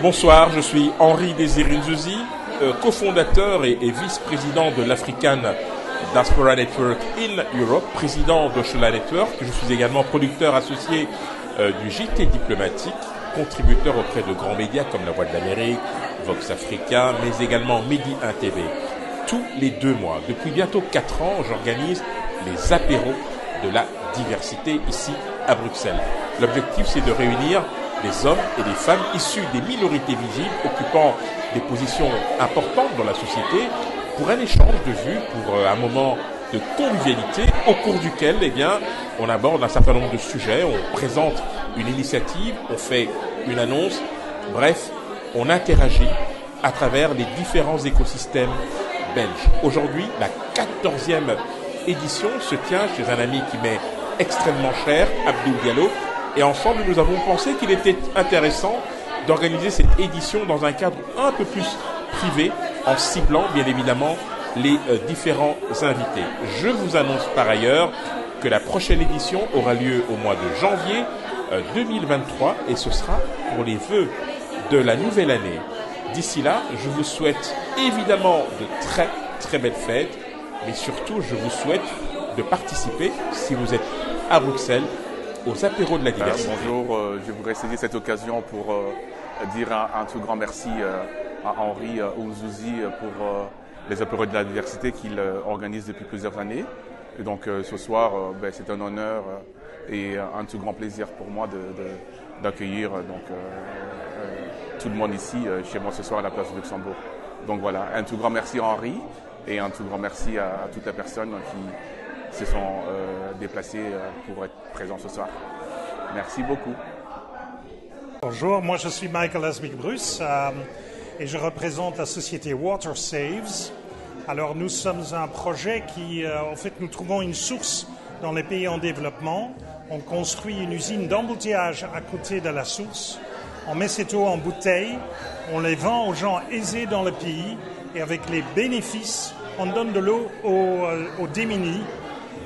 Bonsoir, je suis Henri Désiré Nzuzi, cofondateur et vice-président de l'African Diaspora Network in Europe, président d'Oshola Network. Je suis également producteur associé du JT diplomatique, contributeur auprès de grands médias comme La Voix de l'Amérique, Vox Africa, mais également Medi 1 TV. Tous les 2 mois, depuis bientôt 4 ans, j'organise les apéros de la diversité ici à Bruxelles. L'objectif, c'est de réunir des hommes et des femmes issus des minorités visibles, occupant des positions importantes dans la société, pour un échange de vues, pour un moment de convivialité, au cours duquel, on aborde un certain nombre de sujets, on présente une initiative, on fait une annonce, bref, on interagit à travers les différents écosystèmes belges. Aujourd'hui, la 14e édition se tient chez un ami qui m'est extrêmement cher, Abdou Diallo, et ensemble nous avons pensé qu'il était intéressant d'organiser cette édition dans un cadre un peu plus privé, en ciblant bien évidemment les différents invités. Je vous annonce par ailleurs que la prochaine édition aura lieu au mois de janvier 2023 et ce sera pour les vœux de la nouvelle année. D'ici là, je vous souhaite évidemment de très très belles fêtes, mais surtout je vous souhaite de participer, si vous êtes à Bruxelles, aux apéros de la diversité. Bonjour, je voudrais saisir cette occasion pour dire un tout grand merci à Henri Nzuzi pour les apéros de la diversité qu'il organise depuis plusieurs années. Et donc ce soir, c'est un honneur et un tout grand plaisir pour moi d'accueillir tout le monde ici, chez moi ce soir à la place de Luxembourg. Donc voilà, un tout grand merci à Henri et un tout grand merci à toutes les personnes qui se sont déplacées pour être présents ce soir. Merci beaucoup. Bonjour, moi je suis Michael Asmik-Bruce et je représente la société Water Saves. Alors nous sommes un projet qui, en fait, nous trouvons une source dans les pays en développement. On construit une usine d'embouteillage à côté de la source. On met cette eau en bouteille, on les vend aux gens aisés dans le pays et avec les bénéfices, on donne de l'eau aux démunis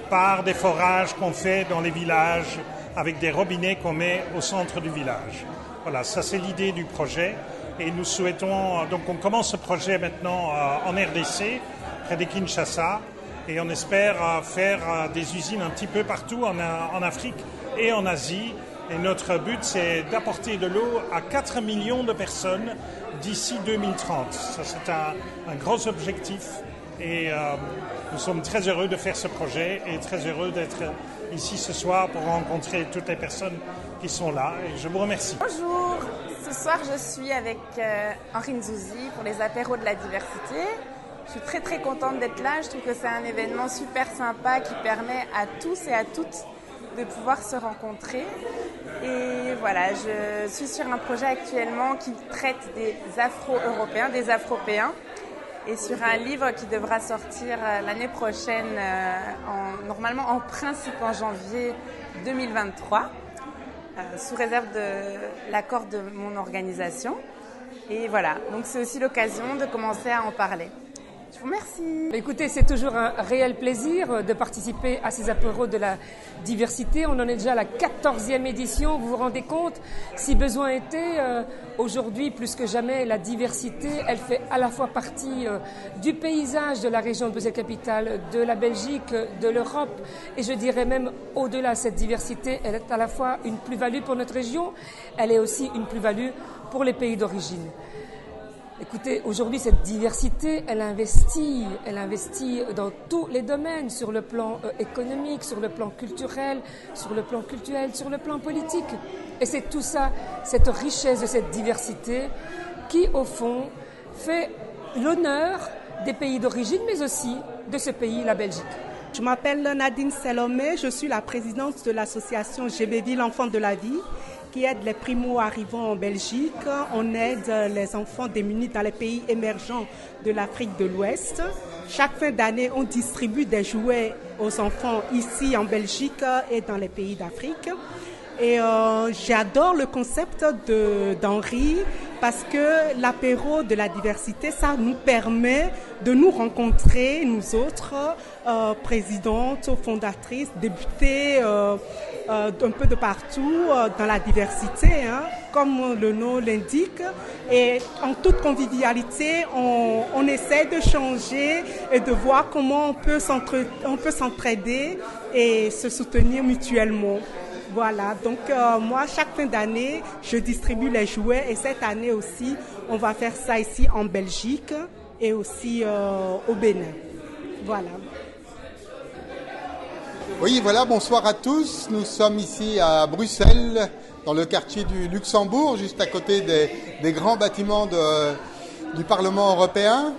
par des forages qu'on fait dans les villages avec des robinets qu'on met au centre du village. Voilà, ça c'est l'idée du projet et nous souhaitons, donc on commence ce projet maintenant en RDC, près de Kinshasa, et on espère faire des usines un petit peu partout en Afrique et en Asie. Et notre but, c'est d'apporter de l'eau à 4 millions de personnes d'ici 2030. Ça, c'est un gros objectif et nous sommes très heureux de faire ce projet et très heureux d'être ici ce soir pour rencontrer toutes les personnes qui sont là. Et je vous remercie. Bonjour, ce soir je suis avec Henri Nzuzi pour les apéros de la diversité. Je suis très très contente d'être là. Je trouve que c'est un événement super sympa qui permet à tous et à toutes de pouvoir se rencontrer. Et voilà, je suis sur un projet actuellement qui traite des Afro-Européens, des Afropéens, et sur un livre qui devra sortir l'année prochaine, normalement en principe en janvier 2023, sous réserve de l'accord de mon organisation. Et voilà, donc c'est aussi l'occasion de commencer à en parler. Je vous remercie. Écoutez, c'est toujours un réel plaisir de participer à ces apéros de la diversité. On en est déjà à la 14e édition. Vous vous rendez compte, si besoin était, aujourd'hui plus que jamais, la diversité, elle fait à la fois partie du paysage de la région de Bruxelles-Capitale, de la Belgique, de l'Europe. Et je dirais même au-delà, cette diversité, elle est à la fois une plus-value pour notre région, elle est aussi une plus-value pour les pays d'origine. Écoutez, aujourd'hui, cette diversité, elle investit dans tous les domaines, sur le plan économique, sur le plan culturel, sur le plan politique. Et c'est tout ça, cette richesse de cette diversité, qui, au fond, fait l'honneur des pays d'origine, mais aussi de ce pays, la Belgique. Je m'appelle Nadine Salomé, je suis la présidente de l'association GBV l'Enfant de la Vie, qui aide les primo-arrivants en Belgique. On aide les enfants démunis dans les pays émergents de l'Afrique de l'Ouest. Chaque fin d'année, on distribue des jouets aux enfants ici en Belgique et dans les pays d'Afrique. Et j'adore le concept d'Henri parce que l'apéro de la diversité, ça nous permet de nous rencontrer, nous autres, présidentes, fondatrices, députées, un peu de partout dans la diversité, hein, comme le nom l'indique. Et en toute convivialité, on essaie de changer et de voir comment on peut s'entraider et se soutenir mutuellement. Voilà, donc moi, chaque fin d'année, je distribue les jouets et cette année aussi, on va faire ça ici en Belgique et aussi au Bénin. Voilà. Oui, voilà, bonsoir à tous. Nous sommes ici à Bruxelles, dans le quartier du Luxembourg, juste à côté des grands bâtiments du Parlement européen.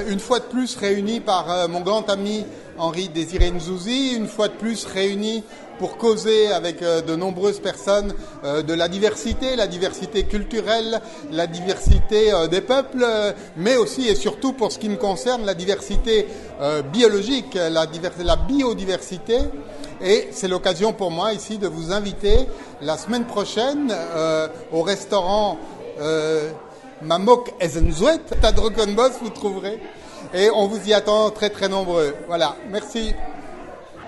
Une fois de plus réunis par mon grand ami Henri Désiré Nzouzi, une fois de plus réunis pour causer avec de nombreuses personnes de la diversité culturelle, la diversité des peuples, mais aussi et surtout pour ce qui me concerne, la diversité biologique, la biodiversité. Et c'est l'occasion pour moi ici de vous inviter la semaine prochaine au restaurant Mamok Ezenzouet, à Drogenbos, vous trouverez. Et on vous y attend très très nombreux. Voilà, merci.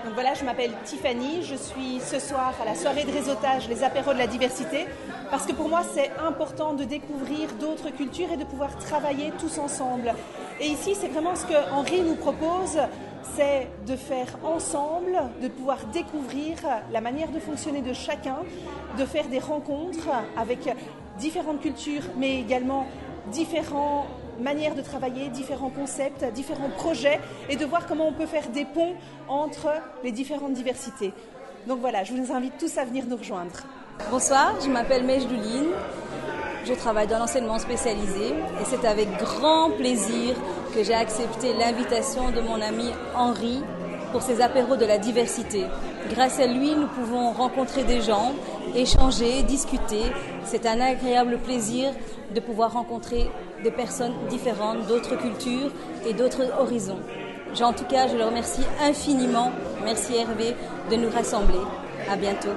Donc voilà, je m'appelle Tiffany, je suis ce soir à la soirée de réseautage Les Apéros de la Diversité, parce que pour moi c'est important de découvrir d'autres cultures et de pouvoir travailler tous ensemble. Et ici c'est vraiment ce que Henri nous propose, c'est de faire ensemble, de pouvoir découvrir la manière de fonctionner de chacun, de faire des rencontres avec différentes cultures, mais également différentes manières de travailler, différents concepts, différents projets et de voir comment on peut faire des ponts entre les différentes diversités. Donc voilà, je vous invite tous à venir nous rejoindre. Bonsoir, je m'appelle Mejdouline, je travaille dans l'enseignement spécialisé et c'est avec grand plaisir que j'ai accepté l'invitation de mon ami Henri pour ces apéros de la diversité. Grâce à lui, nous pouvons rencontrer des gens, échanger, discuter. C'est un agréable plaisir de pouvoir rencontrer des personnes différentes, d'autres cultures et d'autres horizons. En tout cas, je le remercie infiniment. Merci Hervé de nous rassembler. À bientôt.